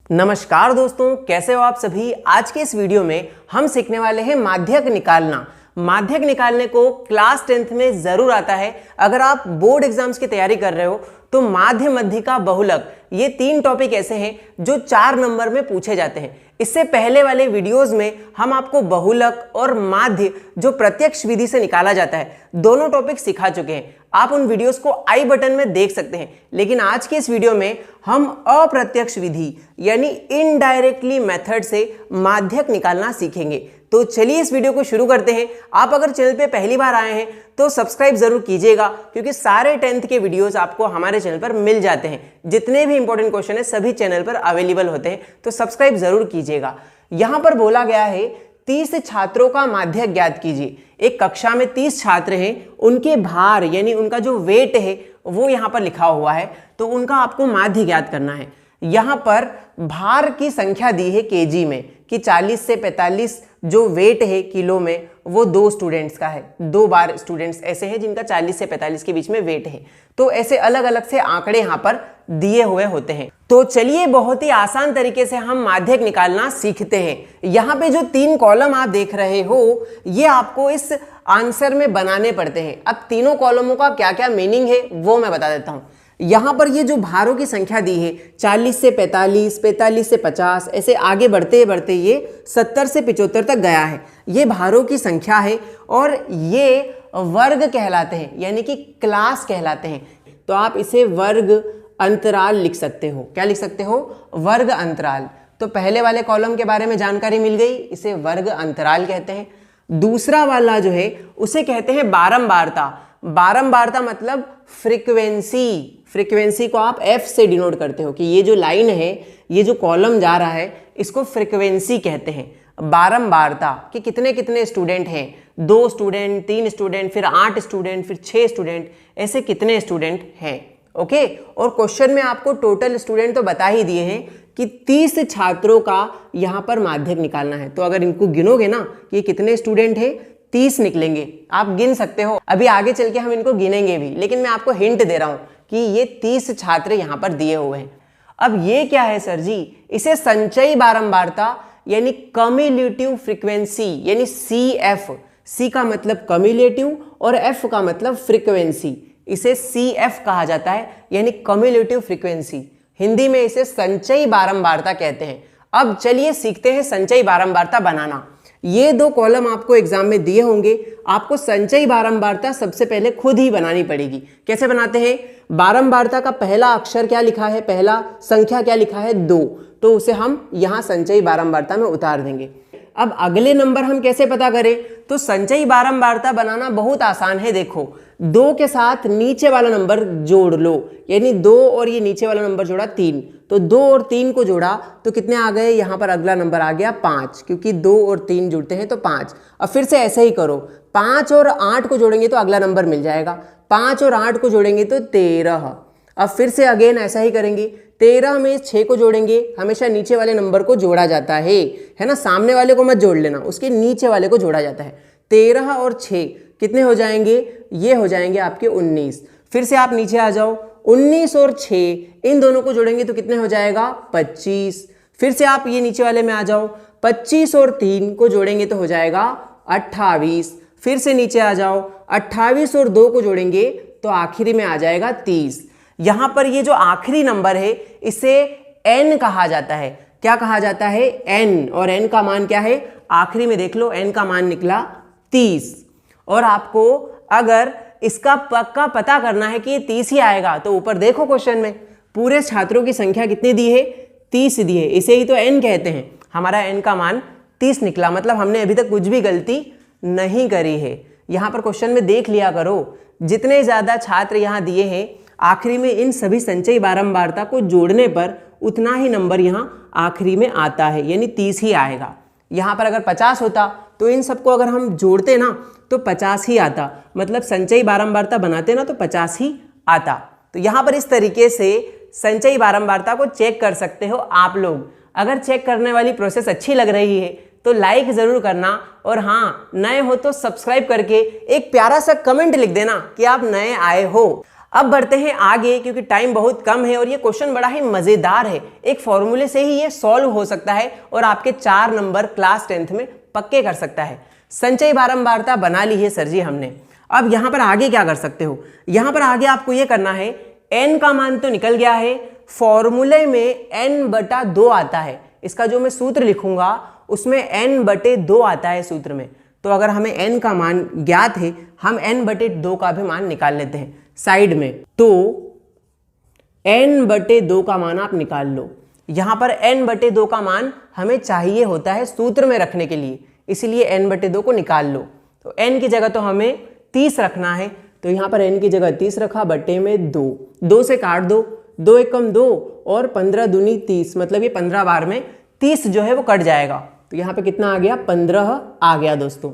नमस्कार दोस्तों, कैसे हो आप सभी। आज के इस वीडियो में हम सीखने वाले हैं माध्यक निकालना। माध्यक निकालने को क्लास 10th में जरूर आता है। अगर आप बोर्ड एग्जाम्स की तैयारी कर रहे हो तो माध्य, मध्यिका, बहुलक ये 3 टॉपिक ऐसे हैं जो 4 नंबर में पूछे जाते हैं। इससे पहले वाले वीडियोस में हम आपको बहुलक और माध्य जो प्रत्यक्ष विधि से निकाला जाता है दोनों टॉपिक सिखा चुके हैं। आप उन वीडियोस को आई बटन में देख सकते हैं। लेकिन आज के इस वीडियो में हम अप्रत्यक्ष विधि यानी इनडायरेक्टली मेथड से माध्यक निकालना सीखेंगे। तो चलिए इस वीडियो को शुरू करते हैं। आप अगर चैनल पे पहली बार आए हैं तो सब्सक्राइब जरूर कीजिएगा, क्योंकि सारे 10th के वीडियोस आपको हमारे चैनल पर मिल जाते हैं। जितने भी इंपॉर्टेंट क्वेश्चन है सभी चैनल पर अवेलेबल होते हैं, तो सब्सक्राइब जरूर कीजिएगा। यहां पर बोला गया है 30 छात्रों का माध्यक ज्ञात कीजिए। एक कक्षा में 30 छात्र हैं, उनके भार यानी उनका जो वेट है वो यहां पर लिखा हुआ है, तो उनका आपको माध्य ज्ञात करना है। यहां पर भार की संख्या दी है केजी में कि 40 से 45 जो वेट है किलो में वो 2 स्टूडेंट्स का है। 2 बार स्टूडेंट्स ऐसे हैं जिनका 40 से 45 के बीच में वेट है। तो ऐसे अलग अलग से आंकड़े यहां पर दिए हुए होते हैं। तो चलिए बहुत ही आसान तरीके से हम माध्यक निकालना सीखते हैं। यहाँ पे जो 3 कॉलम आप देख रहे हो ये आपको इस आंसर में बनाने पड़ते हैं। अब तीनों कॉलमों का क्या क्या मीनिंग है वो मैं बता देता हूं। यहां पर ये जो भारों की संख्या दी है 40 से 45, 45 से 50, ऐसे आगे बढ़ते बढ़ते ये 70 से 75 तक गया है। ये भारों की संख्या है और ये वर्ग कहलाते हैं, यानी कि क्लास कहलाते हैं। तो आप इसे वर्ग अंतराल लिख सकते हो। क्या लिख सकते हो? वर्ग अंतराल। तो पहले वाले कॉलम के बारे में जानकारी मिल गई, इसे वर्ग अंतराल कहते हैं। दूसरा वाला जो है उसे कहते हैं बारंबारता। बारंबारता मतलब फ्रीक्वेंसी। फ्रीक्वेंसी को आप F से डिनोट करते हो कि ये जो लाइन है, ये जो कॉलम जा रहा है, इसको फ्रीक्वेंसी कहते हैं। बारंबारता कि कितने कितने स्टूडेंट हैं, 2 स्टूडेंट, 3 स्टूडेंट, फिर 8 स्टूडेंट, फिर 6 स्टूडेंट, ऐसे कितने स्टूडेंट हैं। ओके। और क्वेश्चन में आपको टोटल स्टूडेंट तो बता ही दिए हैं कि 30 छात्रों का यहाँ पर माध्यक निकालना है। तो अगर इनको गिनोगे ना कि कितने स्टूडेंट है, 30 निकलेंगे। आप गिन सकते हो, अभी आगे चल के हम इनको गिनेंगे भी, लेकिन मैं आपको हिंट दे रहा हूं कि ये 30 छात्र यहां पर दिए हुए हैं। अब ये क्या है सर जी? इसे संचयी बारंबारता यानी कम्युलेटिव फ्रीक्वेंसी यानी CF। C का मतलब कम्युलेटिव और F का मतलब फ्रीक्वेंसी, इसे CF कहा जाता है, यानी कम्युलेटिव फ्रीक्वेंसी। हिंदी में इसे संचयी बारंबारता कहते हैं। अब चलिए सीखते हैं संचयी बारंबारता बनाना। ये 2 कॉलम आपको एग्जाम में दिए होंगे। आपको संचयी बारंबारता सबसे पहले खुद ही बनानी पड़ेगी। कैसे बनाते हैं? बारंबारता का पहला अक्षर क्या लिखा है, पहला संख्या क्या लिखा है, 2, तो उसे हम यहां संचयी बारंबारता में उतार देंगे। अब अगले नंबर हम कैसे पता करें? तो संचयी बारंबारता बनाना बहुत आसान है। देखो, 2 के साथ नीचे वाला नंबर जोड़ लो, यानी 2 और ये नीचे वाला नंबर जोड़ा 3, तो 2 और 3 को जोड़ा तो कितने आ गए? यहाँ पर अगला नंबर आ गया 5, क्योंकि 2 और 3 जुड़ते हैं तो 5। अब फिर से ऐसे ही करो, 5 और 8 को जोड़ेंगे तो अगला नंबर मिल जाएगा, 5 और 8 को जोड़ेंगे तो 13। अब फिर से अगेन ऐसा ही करेंगे, 13 में 6 को जोड़ेंगे, हमेशा नीचे वाले नंबर को जोड़ा जाता है ना, सामने वाले को मत जोड़ लेना, उसके नीचे वाले को जोड़ा जाता है। 13 और 6 कितने हो जाएंगे? ये हो जाएंगे आपके 19। फिर से आप नीचे आ जाओ, 19 और 6 इन दोनों को जोड़ेंगे तो कितने हो जाएगा? 25। फिर से आप ये नीचे वाले में आ जाओ, 25 और 3 को जोड़ेंगे तो हो जाएगा 28। फिर से नीचे आ जाओ, 28 और 2 को जोड़ेंगे तो आखिरी में आ जाएगा 30। यहां पर ये जो आखिरी नंबर है इसे n कहा जाता है। क्या कहा जाता है? n। और n का मान क्या है? आखिरी में देख लो, n का मान निकला 30। और आपको अगर इसका पक्का पता करना है कि ये 30 ही आएगा तो ऊपर देखो क्वेश्चन में पूरे छात्रों की संख्या कितनी दी है? 30 दी है। इसे ही तो n कहते हैं। हमारा n का मान 30 निकला, मतलब हमने अभी तक कुछ भी गलती नहीं करी है। यहां पर क्वेश्चन में देख लिया करो, जितने ज्यादा छात्र यहां दिए हैं आखिरी में इन सभी संचयी बारंबारता को जोड़ने पर उतना ही नंबर यहां आखिरी में आता है, यानी 30 ही आएगा। यहां पर अगर 50 होता तो इन सबको अगर हम जोड़ते ना तो 50 ही आता, मतलब संचयी बारंबारता बनाते ना तो 50 ही आता। तो यहां पर इस तरीके से संचयी बारंबारता को चेक कर सकते हो आप लोग। अगर चेक करने वाली प्रोसेस अच्छी लग रही है तो लाइक जरूर करना, और हाँ, नए हो तो सब्सक्राइब करके एक प्यारा सा कमेंट लिख देना कि आप नए आए हो। अब बढ़ते हैं आगे, क्योंकि टाइम बहुत कम है और ये क्वेश्चन बड़ा ही मजेदार है। एक फॉर्मूले से ही ये सॉल्व हो सकता है और आपके 4 नंबर क्लास 10th में पक्के कर सकता है। संचयी बारंबारता बना ली है सर जी हमने। अब यहां पर आगे क्या कर सकते हो, यहां पर आगे आपको ये करना है, n का मान तो निकल गया है, फॉर्मूले में n/2 आता है। इसका जो मैं सूत्र लिखूंगा उसमें n/2 आता है सूत्र में। तो अगर हमें n का मान ज्ञात है, हम n/2 का भी मान निकाल लेते हैं साइड में। तो n/2 का मान आप निकाल लो। यहां पर n/2 का मान हमें चाहिए होता है सूत्र में रखने के लिए, इसीलिए n/2 को निकाल लो। तो n की जगह तो हमें 30 रखना है, तो यहां पर n की जगह 30 रखा, बटे में 2, 2 से काट दो, 2 एकम 2 और 15 दूनी 30, मतलब ये 15 बार में 30 जो है वो कट जाएगा। तो यहां पे कितना आ गया, 15 आ गया दोस्तों।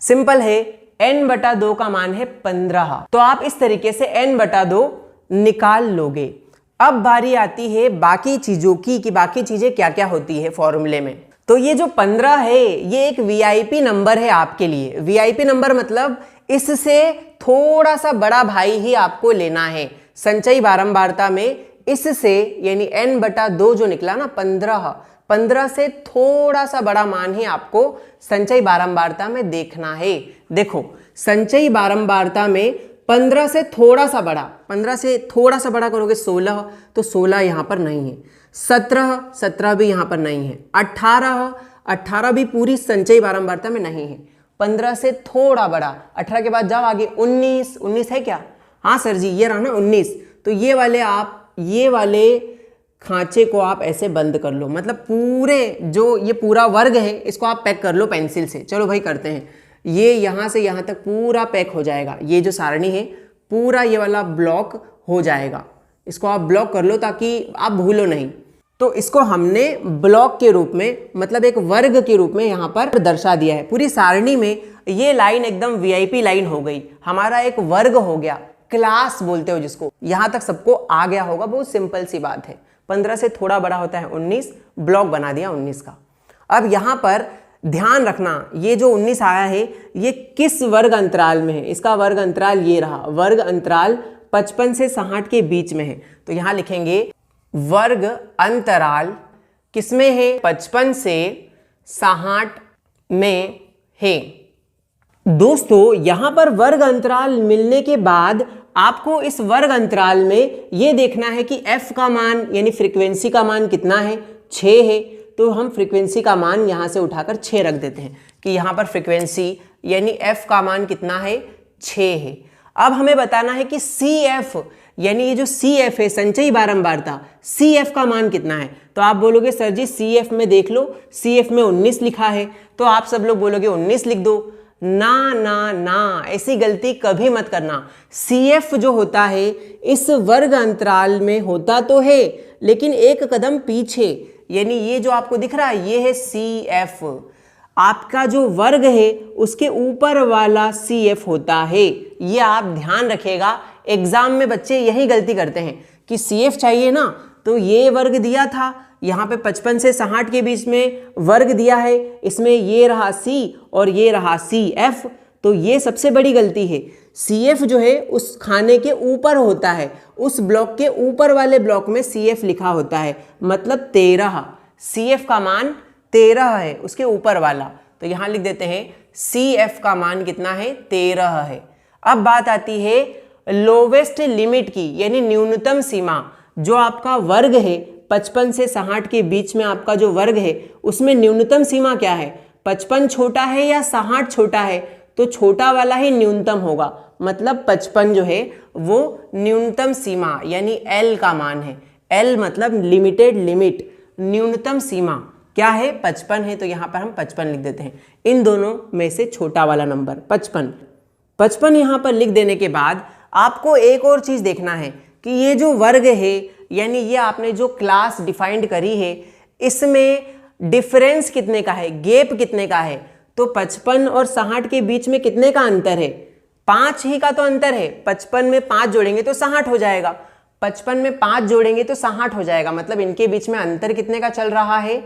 सिंपल है, n/2 का मान है 15। तो आप इस तरीके से n/2 निकाल लोगे। अब बारी आती है बाकी चीजों की, कि बाकी चीजें क्या क्या होती है फॉर्मूले में। तो ये जो 15 है ये एक वीआईपी नंबर है आपके लिए। वीआईपी नंबर मतलब इससे थोड़ा सा बड़ा भाई ही आपको लेना है संचयी बारंबारता में। इससे यानी n/2 जो निकला ना 15 से थोड़ा सा बड़ा मान ही आपको संचयी बारंबारता में देखना है। देखो संचयी बारंबारता में 15 से थोड़ा सा बड़ा, 15 से थोड़ा सा बड़ा करोगे 16, तो 16 यहां पर नहीं है। 17 भी यहां पर नहीं है। 18 भी पूरी संचयी बारंबारता में नहीं है। 15 से थोड़ा बड़ा, 18 के बाद जाओ आगे, 19 है क्या? हाँ सर जी ये रहा ना 19। तो ये वाले खांचे को आप ऐसे बंद कर लो, मतलब पूरे जो ये पूरा वर्ग है इसको आप पैक कर लो पेंसिल से। चलो भाई करते हैं, ये यहां से यहां तक पूरा पैक हो जाएगा। ये जो सारणी है पूरा ये वाला ब्लॉक हो जाएगा, इसको आप ब्लॉक कर लो ताकि आप भूलो नहीं। तो इसको हमने ब्लॉक के रूप में, मतलब एक वर्ग के रूप में यहां पर दर्शा दिया है। पूरी सारणी में ये लाइन एकदम वीआईपी लाइन हो गई, हमारा एक वर्ग हो गया, क्लास बोलते हो जिसको। यहां तक सबको आ गया होगा, बहुत सिंपल सी बात है। 15 से थोड़ा बड़ा होता है 19, ब्लॉक बना दिया 19 का। अब यहां पर ध्यान रखना, ये जो 19 आया है ये किस वर्ग अंतराल में है। इसका वर्ग अंतराल ये रहा, वर्ग अंतराल 55 से 60 के बीच में है। तो यहां लिखेंगे वर्ग अंतराल किसमें है, 55 से 60 में है। दोस्तों यहां पर वर्ग अंतराल मिलने के बाद आपको इस वर्ग अंतराल में यह देखना है कि f का मान यानी फ्रीक्वेंसी का मान कितना है, 6 है। तो हम फ्रीक्वेंसी का मान यहां से उठाकर 6 रख देते हैं कि यहां पर फ्रीक्वेंसी यानी f का मान कितना है, 6 है। अब हमें बताना है कि CF यानी ये जो CF है संचयी बारंबारता, CF का मान कितना है। तो आप बोलोगे सर जी CF में देख लो, CF में 19 लिखा है। तो आप सब लोग बोलोगे 19 लिख दो। ना ना ना, ऐसी गलती कभी मत करना। CF जो होता है इस वर्ग अंतराल में होता तो है लेकिन एक कदम पीछे, यानी ये जो आपको दिख रहा है ये है CF, आपका जो वर्ग है उसके ऊपर वाला CF होता है। ये आप ध्यान रखिएगा, एग्जाम में बच्चे यही गलती करते हैं कि CF चाहिए ना, तो ये वर्ग दिया था, यहाँ पे 55 से 60 के बीच में वर्ग दिया है, इसमें ये रहा C और ये रहा CF। तो ये सबसे बड़ी गलती है। CF जो है उस खाने के ऊपर होता है, उस ब्लॉक के ऊपर वाले ब्लॉक में CF लिखा होता है, मतलब 13। CF का मान 13 है, उसके ऊपर वाला। तो यहां लिख देते हैं CF का मान कितना है, 13 है। अब बात आती है लोवेस्ट लिमिट की, यानी न्यूनतम सीमा। जो आपका वर्ग है 55 से 60 के बीच में आपका जो वर्ग है उसमें न्यूनतम सीमा क्या है, 55 छोटा है या 60 छोटा है, तो छोटा वाला ही न्यूनतम होगा, मतलब 55 जो है वो न्यूनतम सीमा यानी L का मान है। L मतलब लिमिटेड लिमिट, न्यूनतम सीमा क्या है, 55 है। तो यहां पर हम 55 लिख देते हैं। इन दोनों में से छोटा वाला नंबर 55 यहां पर लिख देने के बाद आपको एक और चीज देखना है कि ये जो वर्ग है यानी ये आपने जो क्लास डिफाइंड करी है इसमें डिफरेंस कितने का है, गैप कितने का है। तो 55 और 60 के बीच में कितने का अंतर है, 5 ही का तो अंतर है। 55 में 5 जोड़ेंगे तो 60 हो जाएगा, 55 में 5 जोड़ेंगे तो 60 हो जाएगा, मतलब इनके बीच में अंतर कितने का चल रहा है,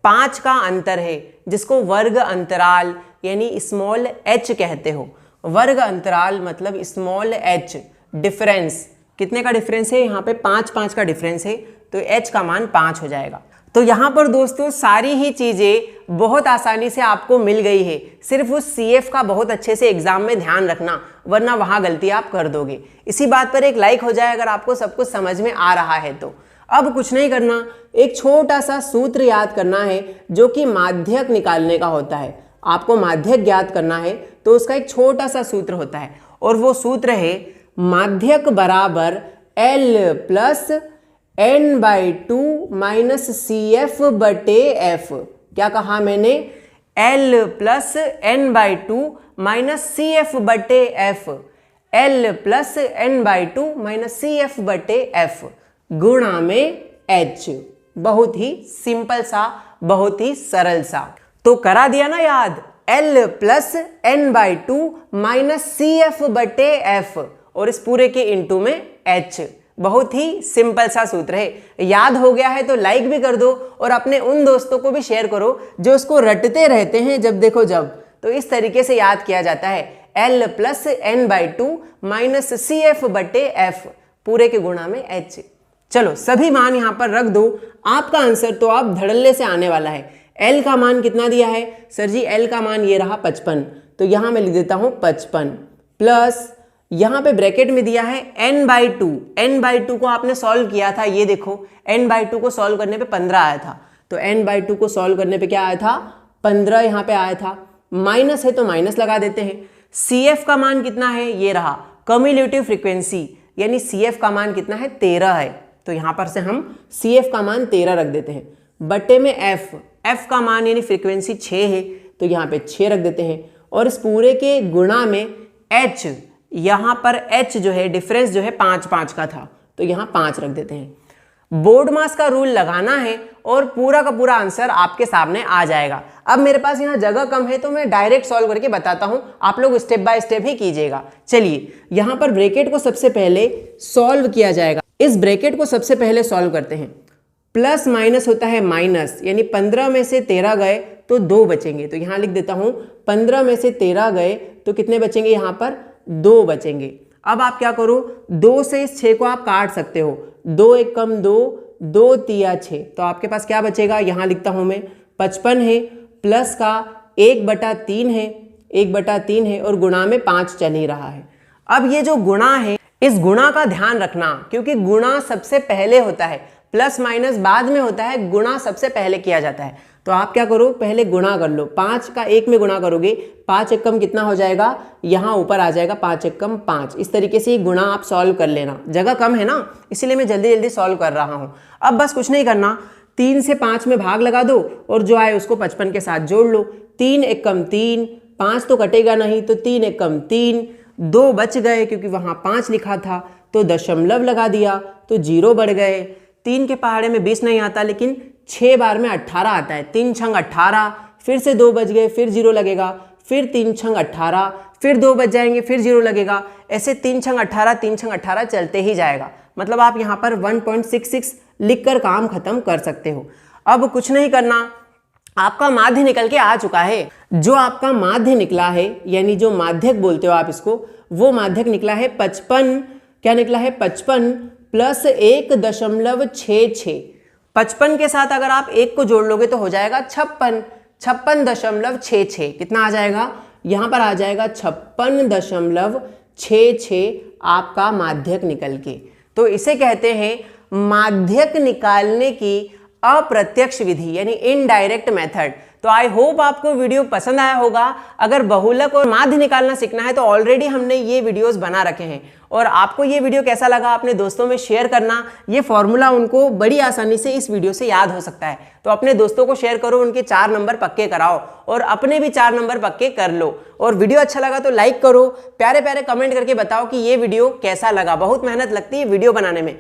5 का अंतर है, जिसको वर्ग अंतराल यानी स्मॉल h कहते हो। वर्ग अंतराल मतलब स्मॉल h, डिफरेंस, कितने का डिफरेंस है यहाँ पे 5 5 का डिफरेंस है, तो h का मान 5 हो जाएगा। तो यहाँ पर दोस्तों सारी ही चीजें बहुत आसानी से आपको मिल गई है, सिर्फ उस CF का बहुत अच्छे से एग्जाम में ध्यान रखना, वरना वहां गलती आप कर दोगे। इसी बात पर एक लाइक हो जाए अगर आपको सब कुछ समझ में आ रहा है तो। अब कुछ नहीं करना, एक छोटा सा सूत्र याद करना है जो कि माध्यक निकालने का होता है। आपको माध्यक ज्ञात करना है तो उसका एक छोटा सा सूत्र होता है, और वो सूत्र है माध्यक बराबर L plus n/2 minus CF बटे F। क्या कहा मैंने? L plus n/2 minus CF बटे F, L plus n/2 minus CF बटे F गुणा में H। बहुत ही सिंपल सा, बहुत ही सरल सा। तो करा दिया ना याद, L plus n/2 minus CF बटे F और इस पूरे के इंटू में H। बहुत ही सिंपल सा सूत्र है। याद हो गया है तो लाइक भी कर दो और अपने उन दोस्तों को भी शेयर करो जो उसको रटते रहते हैं जब देखो जब। तो इस तरीके से याद किया जाता है, L plus n/2 minus CF बटे F पूरे के गुणा में H। चलो सभी मान यहां पर रख दो, आपका आंसर तो आप धड़ल्ले से आने वाला है। L का मान कितना दिया है सर जी? L का मान ये रहा 55, तो यहां मैं लिख देता हूं 55 प्लस यहां पे ब्रैकेट में दिया है n/2। n/2 को आपने सॉल्व किया था, ये देखो n/2 को सॉल्व करने पे 15 आया था, तो n/2 को सॉल्व करने पे क्या आया था? 15 यहां पे आया था। माइनस है तो माइनस लगा देते हैं। CF का मान कितना है? ये रहा कम्युलेटिव फ्रीक्वेंसी, यानी CF का मान कितना है? 13 है, तो यहां पर से हम CF का मान 13 रख देते हैं, बटे में F का मान यानी फ्रीक्वेंसी 6 है, तो यहाँ पे 6 रख देते हैं, और इस पूरे के गुणा में H, यहाँ पर H जो है डिफरेंस जो है 5 5 का था, तो यहाँ 5 रख देते हैं। बोर्ड मास का रूल लगाना है और पूरा का पूरा आंसर आपके सामने आ जाएगा। अब मेरे पास यहाँ जगह कम है तो मैं डायरेक्ट सॉल्व करके बताता हूँ, आप लोग स्टेप बाय स्टेप ही कीजिएगा। चलिए यहाँ पर ब्रैकेट को सबसे पहले सॉल्व किया जाएगा। इस ब्रैकेट को सबसे पहले सॉल्व करते हैं। प्लस माइनस होता है माइनस, यानी 15 में से 13 गए तो 2 बचेंगे, तो यहाँ लिख देता हूँ 15 में से 13 गए तो कितने बचेंगे? यहाँ पर 2 बचेंगे। अब आप क्या करो, 2 से इस 6 को आप काट सकते हो, 2 1 कम 2, 2 तिया 6, तो आपके पास क्या बचेगा? यहाँ लिखता हूँ मैं 55 है, प्लस का 1/3 है, 1/3 है, और गुणा में 5 चल ही रहा है। अब ये जो गुणा है, इस गुणा का ध्यान रखना, क्योंकि गुणा सबसे पहले होता है, प्लस माइनस बाद में होता है, गुणा सबसे पहले किया जाता है। तो आप क्या करो, पहले गुणा कर लो। 5 का 1 में गुणा करोगे, 5 1 कम कितना हो जाएगा? यहाँ ऊपर आ जाएगा 5 1 कम 5। इस तरीके से गुणा आप सॉल्व कर लेना, जगह कम है ना, इसीलिए मैं जल्दी जल्दी सॉल्व कर रहा हूँ। अब बस कुछ नहीं करना, 3 से 5 में भाग लगा दो और जो आए उसको 55 के साथ जोड़ लो। 3 1 कम 3, 5 तो कटेगा नहीं, तो 3 1 कम 3, 2 बच गए क्योंकि वहाँ 5 लिखा था, तो दशमलव लगा दिया तो 0 बढ़ गए। 3 के पहाड़े में 20 नहीं आता, लेकिन 6 बार में 18 आता है, 3 छंग 18, फिर से 2 बच गए, फिर 0 लगेगा, फिर 3 छंग 18, फिर 2 बच जाएंगे, फिर 0 लगेगा, ऐसे 3 छंग 18, 3 छंग 18 चलते ही जाएगा। मतलब आप यहाँ पर 1.66 लिखकर काम खत्म कर सकते हो। अब कुछ नहीं करना, आपका माध्य निकल के आ चुका है। जो आपका माध्य निकला है, यानी जो माध्यक बोलते हो आप इसको, वो माध्यक निकला है 55। क्या निकला है? 55 प्लस 1.66। 55 के साथ अगर आप 1 को जोड़ लोगे तो हो जाएगा 56, 56.66। कितना आ जाएगा? यहाँ पर आ जाएगा 56.66 आपका माध्यक निकल के। तो इसे कहते हैं माध्यक निकालने की अप्रत्यक्ष विधि, यानी इनडायरेक्ट मेथड। तो आई होप आपको वीडियो पसंद आया होगा। अगर बहुलक और माध्य निकालना सीखना है तो ऑलरेडी हमने ये वीडियोस बना रखे हैं, और आपको ये वीडियो कैसा लगा अपने दोस्तों में शेयर करना। ये फॉर्मूला उनको बड़ी आसानी से इस वीडियो से याद हो सकता है, तो अपने दोस्तों को शेयर करो, उनके 4 नंबर पक्के कराओ और अपने भी 4 नंबर पक्के कर लो। और वीडियो अच्छा लगा तो लाइक करो, प्यारे प्यारे कमेंट करके बताओ कि ये वीडियो कैसा लगा। बहुत मेहनत लगती है वीडियो बनाने में,